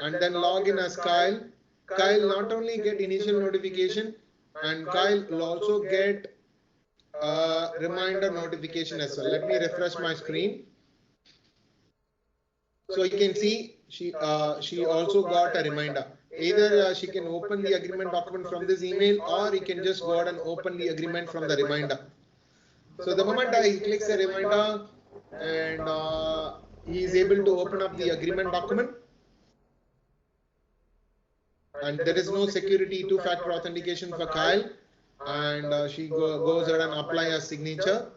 and then log in as Kyle. Kyle not only get initial notification, and Kyle will also get a reminder notification as well. Let me refresh my screen. So you can see she also got a reminder. Either she can open the agreement document from this email, or he can just go ahead and open the agreement from the reminder. So the moment he clicks a reminder, and he is able to open up the agreement document, and there is no security two-factor authentication for Kyle, and she goes ahead and apply a signature.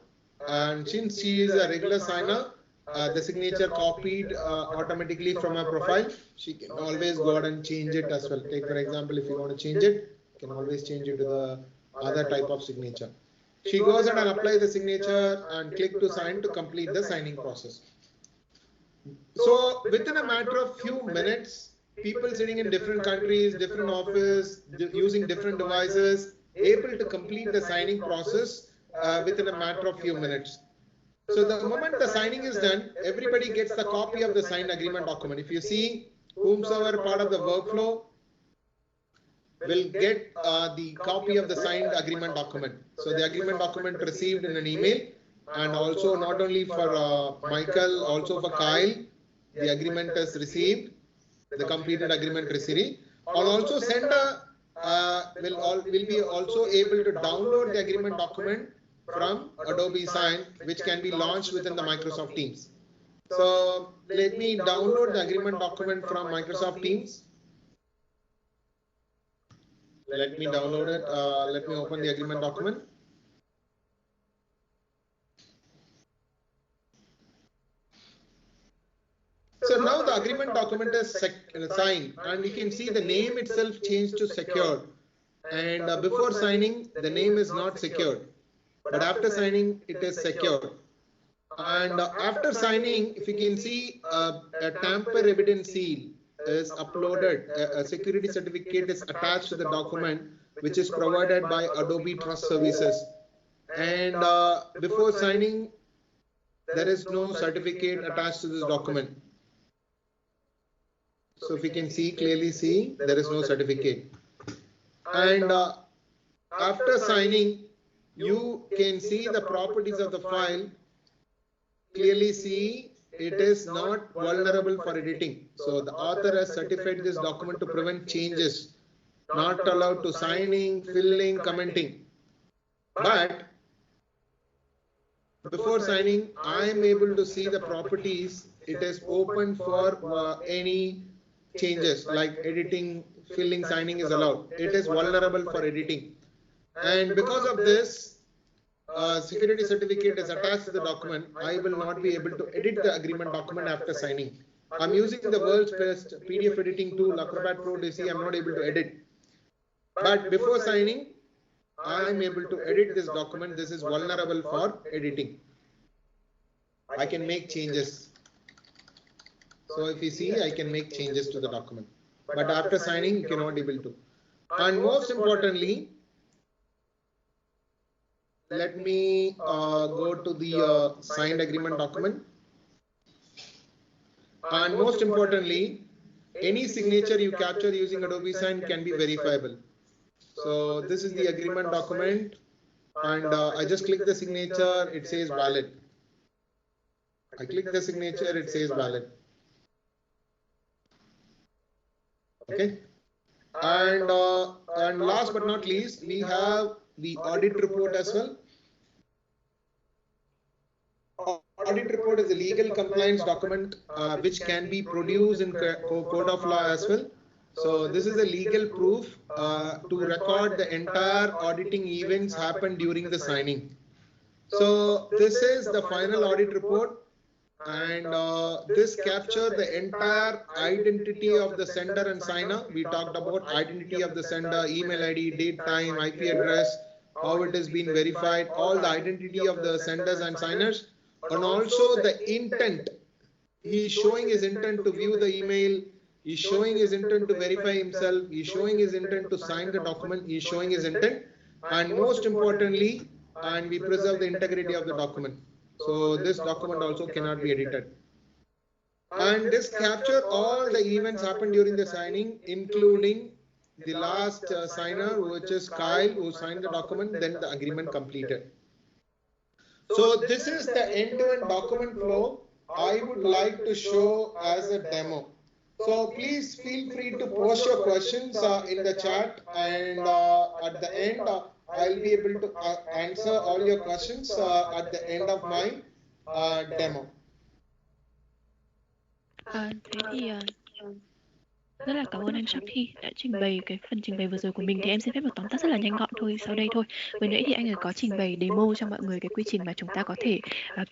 And since she is a regular signer, the signature copied automatically from her profile. She can always go ahead and change it as well. Take for example, if you want to change it, you can always change it to the other type of signature. She goes ahead and apply the signature and click to sign to complete the signing process. So within a matter of few minutes, people sitting in different countries, different office, using different devices, able to complete the signing process within a matter of few minutes. So the moment the signing is done, everybody gets the copy of the signed agreement document. If you see, whomsoever part of the workflow will get the copy of the signed agreement document. So the agreement document received in an email, and also not only for Michael, also for Kyle, the agreement is received, the completed agreement received. And also sender will be also able to download the agreement document from Adobe Sign, which can be launched within the Microsoft Teams. So let me download the agreement document from Microsoft Teams. Let me download it. Let me open the agreement document. So now the agreement document is signed, and you can see the name itself changed to secured. And before signing, the name is not secured, but after signing, it is secured. And after signing, if you can see a tamper evidence seal is uploaded, a security certificate is attached to the document, which is provided by Adobe Trust Services. And before signing, there is no certificate attached to this document. So if you can see, clearly see, there is no certificate. And after signing, you can see the properties of the file. Clearly see, it is not vulnerable for editing. So the author has certified this document to prevent changes, not allowed to signing, filling, commenting. But before signing, I am able to see the properties. It is open for any changes like editing, filling, signing is allowed. It is vulnerable for editing. And because of this, security certificate is attached to the document. I will not be able to edit the agreement document after signing. I'm using the world's best PDF editing tool, Acrobat Pro DC. I'm not able to edit. But before signing, I am able to edit this document. This is vulnerable for editing. I can make changes. So if you see, I can make changes to the document. But after signing, you cannot be able to. And most importantly, let me go to the signed agreement document. And most importantly, any signature you capture using Adobe Sign can be verifiable. So this is the agreement document, and I just click the signature, it says valid. I click the signature, it says valid. Okay. And last but not least, we have the audit report as well. Audit report is a legal compliance document which can be produced in court of law as well. So this is a legal proof to record the entire auditing events happened during the signing. So this is the final audit report, and this captures the entire identity of the sender and signer. We talked about identity of the sender, email ID, date, time, IP address, how it has been verified, all the identity of the senders and signers, and also the intent. He is showing his intent to view the email. He is showing his intent to verify himself. He is showing his intent to sign the document. He is showing his intent. And most importantly, and we preserve the integrity of the document. So this document also cannot be edited. And this captures all the events happened during the signing, including the last signer, which is Kyle, who signed the document, then the agreement completed. So this is the end-to-end document flow I would like to show as a demo. So please feel free to post your questions in the chat, and at the end, I'll be able to answer all your questions at the end of my demo. Thế thì rất là cảm ơn anh Shopee đã trình bày cái phần trình bày vừa rồi của mình. Thì em xin phép được tóm tắt rất là nhanh gọn thôi sau đây thôi. Vừa nãy thì anh ấy có trình bày demo cho mọi người cái quy trình mà chúng ta có thể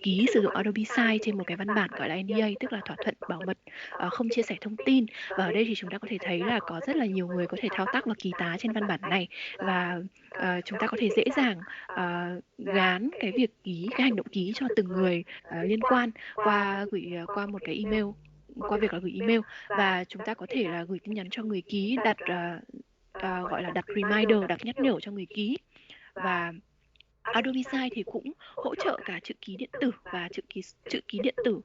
ký sử dụng Adobe Sign trên một cái văn bản gọi là NDA, tức là thỏa thuận bảo mật không chia sẻ thông tin. Và ở đây thì chúng ta có thể thấy là có rất là nhiều người có thể thao tác và ký tá trên văn bản này, và chúng ta có thể dễ dàng gán cái việc ký, cái hành động ký cho từng người liên quan qua một cái email, qua việc là gửi email, và chúng ta có thể là gửi tin nhắn cho người ký, đặt gọi là đặt reminder, đặt nhắc nhở cho người ký. Và Adobe Sign thì cũng hỗ trợ cả chữ ký điện tử và chữ ký điện tử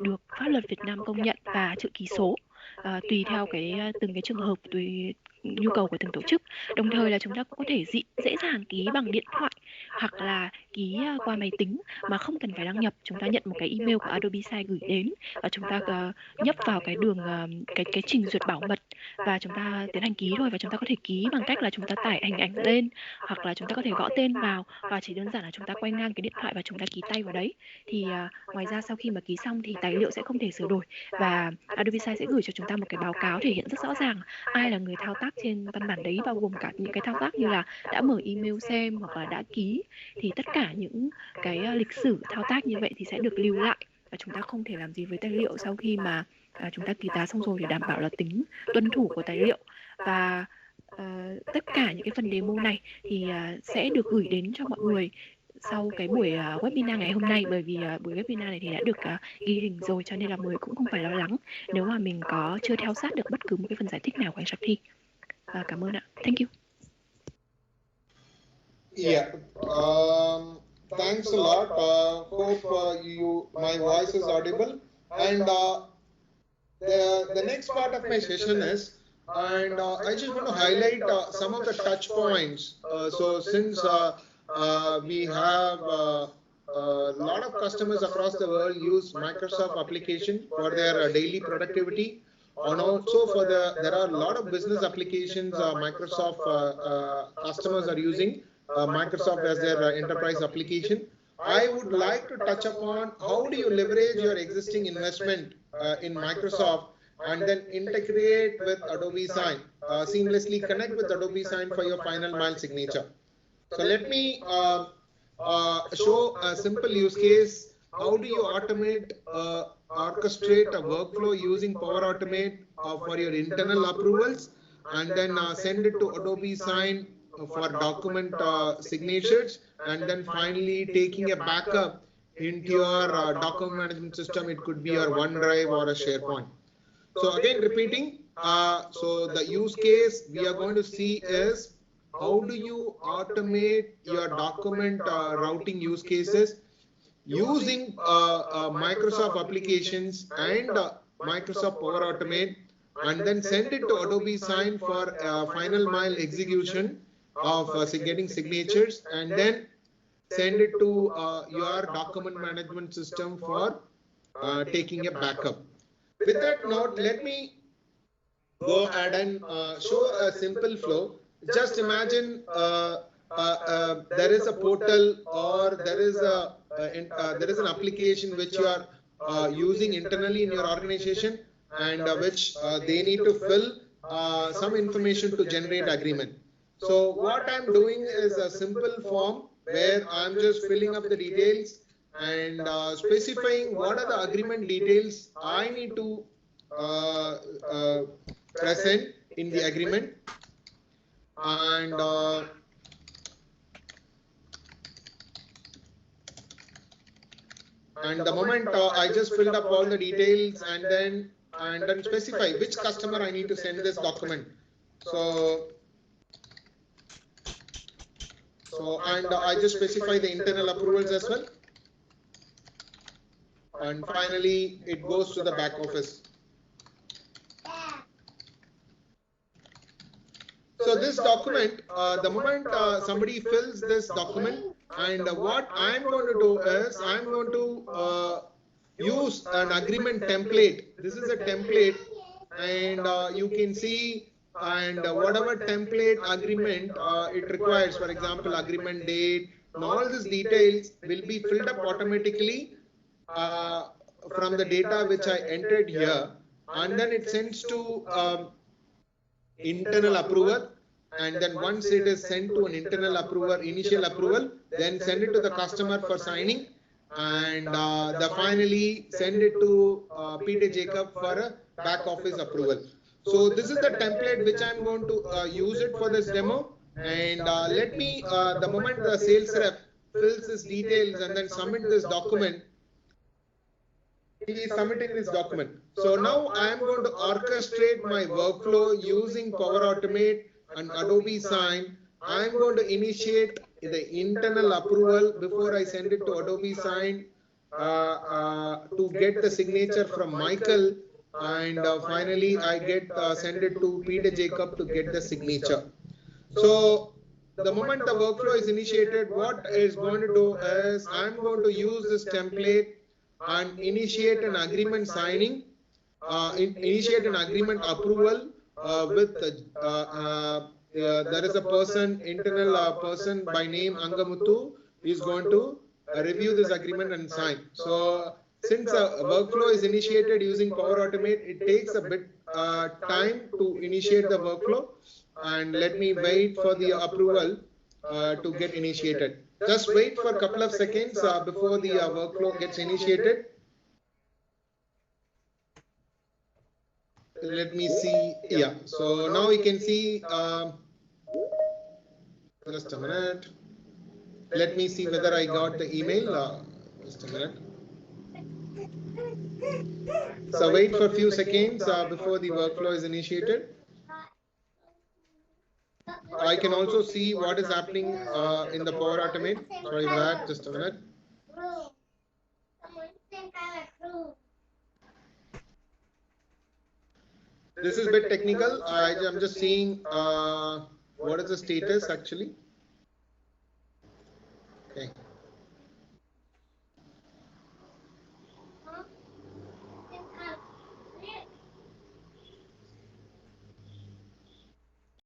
được pháp luật Việt Nam công nhận, và chữ ký số tùy theo từng cái trường hợp, tùy nhu cầu của từng tổ chức. Đồng thời là chúng ta cũng có thể dễ dàng ký bằng điện thoại hoặc là ký qua máy tính mà không cần phải đăng nhập. Chúng ta nhận một cái email của Adobe Sign gửi đến và chúng ta nhấp vào cái đường cái trình duyệt bảo mật và chúng ta tiến hành ký thôi. Và chúng ta có thể ký bằng cách là chúng ta tải hình ảnh lên, hoặc là chúng ta có thể gõ tên vào, và chỉ đơn giản là chúng ta quay ngang cái điện thoại và chúng ta ký tay vào đấy. Thì ngoài ra sau khi mà ký xong thì tài liệu sẽ không thể sửa đổi, và Adobe Sign sẽ gửi cho chúng ta một cái báo cáo thể hiện rất rõ ràng ai là người thao tác trên văn bản đấy, bao gồm cả những cái thao tác như là đã mở email xem hoặc là đã ký. Thì tất cả những cái lịch sử thao tác như vậy thì sẽ được lưu lại, và chúng ta không thể làm gì với tài liệu sau khi mà chúng ta ký tá xong rồi, để đảm bảo là tính tuân thủ của tài liệu. Và tất cả những cái phần demo này thì sẽ được gửi đến cho mọi người sau cái buổi webinar ngày hôm nay, bởi vì buổi webinar này thì đã được ghi hình rồi, cho nên là mọi người cũng không phải lo lắng nếu mà mình có chưa theo sát được bất cứ một cái phần giải thích nào của anh Shakti. Cảm ơn ạ. Thank you. Yeah. Thanks a lot. Hope my voice is audible. And the next part of my session is, and I just want to highlight some of the touch points. So since we have a lot of customers across the world use Microsoft application for their daily productivity, and also for there are a lot of business applications Microsoft customers are using Microsoft as their enterprise application. I would like to touch upon how do you leverage your existing investment in Microsoft and then integrate with Adobe Sign, seamlessly connect with Adobe Sign for your final mile signature. So let me show a simple use case. How do you automate, orchestrate a workflow using Power Automate for your internal approvals, and then send it to Adobe Sign for document signatures, and then finally taking a backup into your document management system. It could be your OneDrive or a SharePoint. So again, repeating, so the use case we are going to see is how do you automate your document routing use cases using Microsoft applications and Microsoft Power Automate, and then send it to Adobe Sign for final mile execution of getting signatures, and then send it to your document management system for taking a backup. With that note, let me go ahead and show a simple flow. Just imagine there is a portal, or there is an application which you are using internally in your organization, and which they need to fill some information to generate agreement. So what I'm doing is a simple form where I'm just filling up the details and specifying what are the agreement details I need to present in the agreement. And the moment I just filled up all the details, and then specify which customer I need to send this document. So and I just specify the internal approvals as well. And finally, it goes to the back office. So this document, the moment somebody fills this document, and what I'm going to do is I'm going to use an agreement template. This is a template, and you can see, and whatever template agreement it requires, for example, agreement date, and all these details will be filled up automatically from the data which I entered here, and then it sends to internal approver, and then once it is sent to an internal approver, initial approval, then send it to the customer for signing, and finally send it to Peter Jacob for a back office approval. So this is the template which I'm going to use it for this demo. And let me, the moment the sales rep fills his details and then submit this document, he is submitting this document. So now I am going to orchestrate my workflow using Power Automate and Adobe Sign. I am going to initiate the internal approval before I send it to Adobe Sign to get the signature from Michael, and finally I get send it to Peter Jacob to get the signature. So the moment the workflow is initiated, what it's going to do is I'm going to use this template and initiate an agreement signing, initiate an agreement approval with there is a person, internal person by name Angamuthu is going to review this agreement and sign. So since a workflow is initiated using Power Automate, it takes a bit time to initiate the workflow, and let me wait for the approval to get initiated. Just wait for a couple of seconds before the workflow gets initiated. Let me see. Yeah, so now you can see, just a minute. let me see whether I got the email. Just a minute. So wait for a few seconds before the workflow is initiated. I can also see what is happening in the Power Automate. Sorry for that. Just a minute. This is a bit technical. I'm just seeing what is the status actually. Okay.